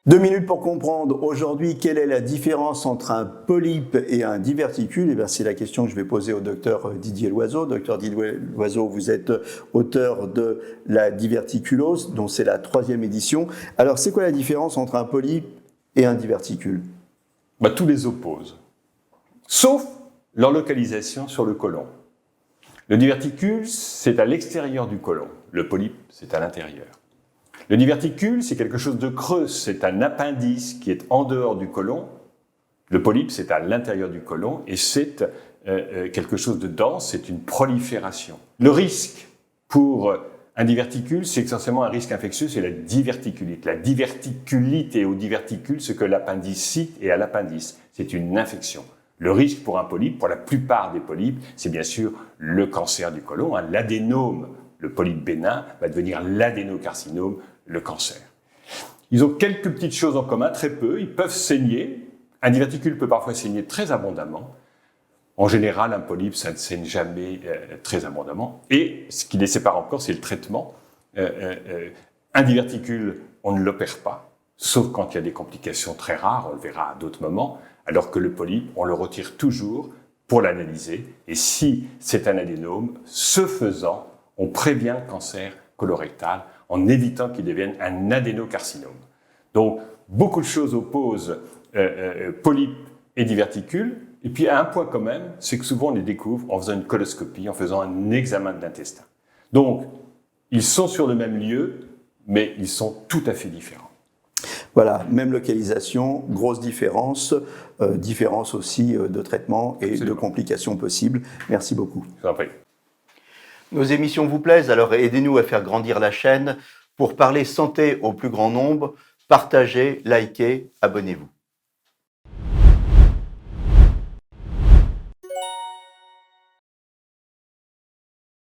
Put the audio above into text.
2 minutes pour comprendre aujourd'hui quelle est la différence entre un polype et un diverticule. Eh c'est la question que je vais poser au docteur Didier Loiseau. Docteur Didier Loiseau, vous êtes auteur de la diverticulose, dont c'est la 3e édition. Alors, c'est quoi la différence entre un polype et un diverticule? Tout les oppose, sauf leur localisation sur le côlon. Le diverticule, c'est à l'extérieur du côlon. Le polype, c'est à l'intérieur. Le diverticule, c'est quelque chose de creux, c'est un appendice qui est en dehors du côlon. Le polype, c'est à l'intérieur du côlon et c'est quelque chose de dense, c'est une prolifération. Le risque pour un diverticule, c'est essentiellement un risque infectieux, c'est la diverticulite. La diverticulite est au diverticule ce que l'appendicite est à l'appendice, c'est une infection. Le risque pour un polype, pour la plupart des polypes, c'est bien sûr le cancer du côlon, l'adénome. Le polype bénin va devenir l'adénocarcinome, le cancer. Ils ont quelques petites choses en commun, très peu. Ils peuvent saigner. Un diverticule peut parfois saigner très abondamment. En général, un polype, ça ne saigne jamais très abondamment. Et ce qui les sépare encore, c'est le traitement. Un diverticule, on ne l'opère pas, sauf quand il y a des complications très rares, on le verra à d'autres moments, alors que le polype, on le retire toujours pour l'analyser. Et si c'est un adénome, ce faisant, on prévient le cancer colorectal en évitant qu'il devienne un adénocarcinome. Donc, beaucoup de choses opposent polype et diverticule. Et puis, un point quand même, c'est que souvent on les découvre en faisant une coloscopie, en faisant un examen de l'intestin. Donc, ils sont sur le même lieu, mais ils sont tout à fait différents. Voilà, même localisation, grosse différence, différence aussi de traitement et Absolument. De complications possibles. Merci beaucoup. Je vous en prie. Nos émissions vous plaisent, alors aidez-nous à faire grandir la chaîne pour parler santé au plus grand nombre. Partagez, likez, abonnez-vous.